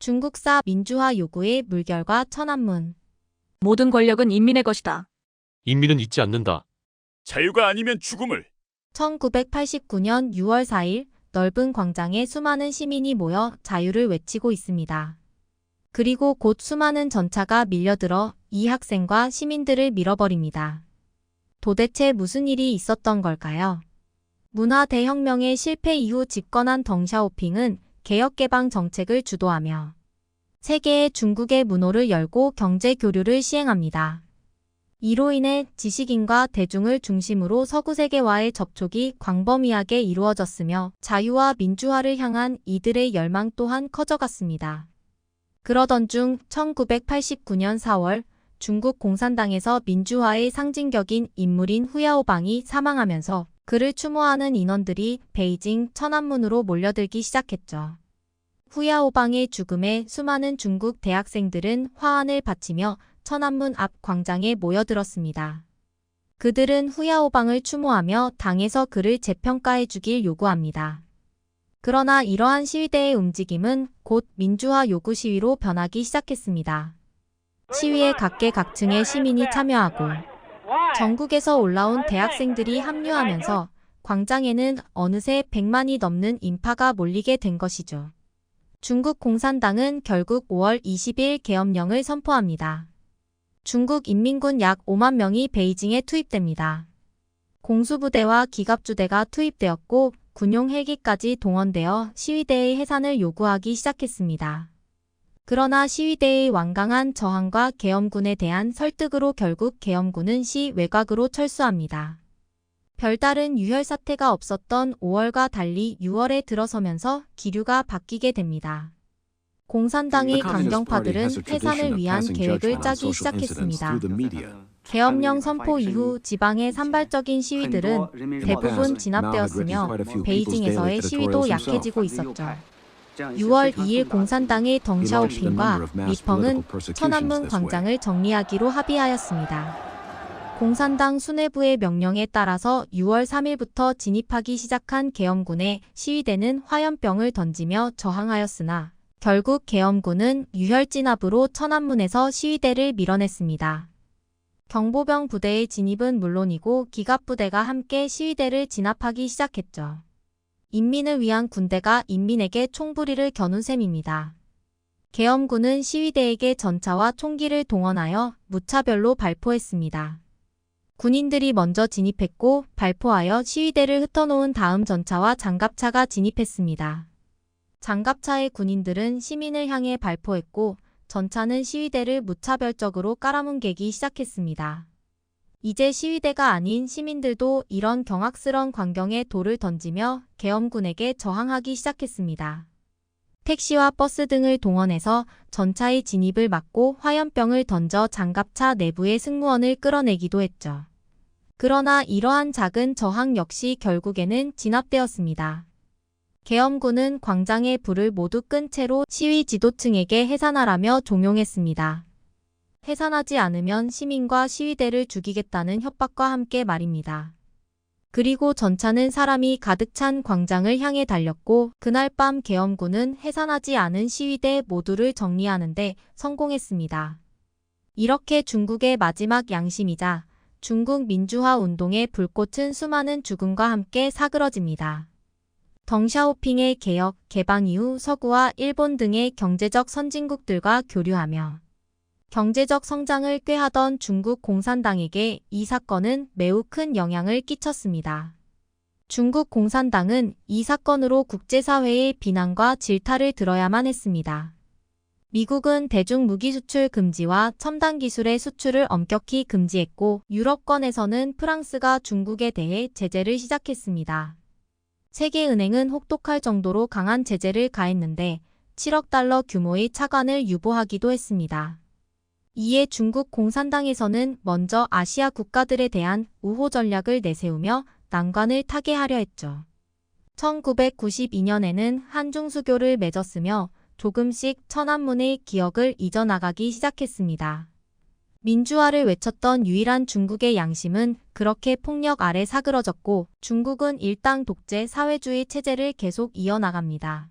중국사 민주화 요구의 물결과 천안문. 모든 권력은 인민의 것이다. 인민은 잊지 않는다. 자유가 아니면 죽음을. 1989년 6월 4일 넓은 광장에 수많은 시민이 모여 자유를 외치고 있습니다. 그리고 곧 수많은 전차가 밀려들어 이 학생과 시민들을 밀어버립니다. 도대체 무슨 일이 있었던 걸까요? 문화 대혁명의 실패 이후 집권한 덩샤오핑은 개혁개방 정책을 주도하며 세계의 중국의 문호를 열고 경제 교류를 시행합니다. 이로 인해 지식인과 대중을 중심으로 서구 세계와의 접촉이 광범위하게 이루어졌으며 자유와 민주화를 향한 이들의 열망 또한 커져갔습니다. 그러던 중 1989년 4월 중국 공산당에서 민주화의 상징격인 인물인 후야오방이 사망하면서 그를 추모하는 인원들이 베이징 천안문으로 몰려들기 시작했죠. 후야오방의 죽음에 수많은 중국 대학생들은 화환을 바치며 천안문 앞 광장에 모여들었습니다. 그들은 후야오방을 추모하며 당에서 그를 재평가해 주길 요구합니다. 그러나 이러한 시위대의 움직임은 곧 민주화 요구 시위로 변하기 시작했습니다. 시위에 각계각층의 시민이 참여하고 전국에서 올라온 대학생들이 합류하면서 광장에는 어느새 100만이 넘는 인파가 몰리게 된 것이죠. 중국 공산당은 결국 5월 20일 계엄령을 선포합니다. 중국 인민군 약 5만 명이 베이징에 투입됩니다. 공수부대와 기갑주대가 투입되었고 군용 헬기까지 동원되어 시위대의 해산을 요구하기 시작했습니다. 그러나 시위대의 완강한 저항과 계엄군에 대한 설득으로 결국 계엄군은 시 외곽으로 철수합니다. 별다른 유혈 사태가 없었던 5월과 달리 6월에 들어서면서 기류가 바뀌게 됩니다. 공산당의 강경파들은 해산을 위한 계획을 짜기 시작했습니다. 계엄령 선포 이후 지방의 산발적인 시위들은 대부분 진압되었으며 베이징에서의 시위도 약해지고 있었죠. 6월 2일 공산당의 덩샤오핑과 리펑은 천안문 광장을 정리하기로 합의하였습니다. 공산당 수뇌부의 명령에 따라서 6월 3일부터 진입하기 시작한 계엄군에 시위대는 화염병을 던지며 저항하였으나 결국 계엄군은 유혈 진압으로 천안문에서 시위대를 밀어냈습니다. 경보병 부대의 진입은 물론이고 기갑부대가 함께 시위대를 진압하기 시작했죠. 인민을 위한 군대가 인민에게 총부리를 겨눈 셈입니다. 계엄군은 시위대에게 전차와 총기를 동원하여 무차별로 발포했습니다. 군인들이 먼저 진입했고 발포하여 시위대를 흩어놓은 다음 전차와 장갑차가 진입했습니다. 장갑차의 군인들은 시민을 향해 발포했고 전차는 시위대를 무차별적으로 깔아뭉개기 시작했습니다. 이제 시위대가 아닌 시민들도 이런 경악스런 광경에 돌을 던지며 계엄군에게 저항하기 시작했습니다. 택시와 버스 등을 동원해서 전차의 진입을 막고 화염병을 던져 장갑차 내부의 승무원을 끌어내기도 했죠. 그러나 이러한 작은 저항 역시 결국에는 진압되었습니다. 계엄군은 광장의 불을 모두 끈 채로 시위 지도층에게 해산하라며 종용했습니다. 해산하지 않으면 시민과 시위대를 죽이겠다는 협박과 함께 말입니다. 그리고 전차는 사람이 가득 찬 광장을 향해 달렸고 그날 밤 계엄군은 해산하지 않은 시위대 모두를 정리하는데 성공했습니다. 이렇게 중국의 마지막 양심이자 중국 민주화 운동의 불꽃은 수많은 죽음과 함께 사그러집니다. 덩샤오핑의 개혁, 개방 이후 서구와 일본 등의 경제적 선진국들과 교류하며 경제적 성장을 꾀하던 중국 공산당에게 이 사건은 매우 큰 영향을 끼쳤습니다. 중국 공산당은 이 사건으로 국제사회의 비난과 질타를 들어야만 했습니다. 미국은 대중 무기 수출 금지와 첨단 기술의 수출을 엄격히 금지했고 유럽권에서는 프랑스가 중국에 대해 제재를 시작했습니다. 세계은행은 혹독할 정도로 강한 제재를 가했는데 7억 달러 규모의 차관을 유보하기도 했습니다. 이에 중국 공산당에서는 먼저 아시아 국가들에 대한 우호 전략을 내세우며 난관을 타게 하려 했죠. 1992년에는 한중수교를 맺었으며 조금씩 천안문의 기억을 잊어나가기 시작했습니다. 민주화를 외쳤던 유일한 중국의 양심은 그렇게 폭력 아래 사그러졌고 중국은 일당 독재 사회주의 체제를 계속 이어나갑니다.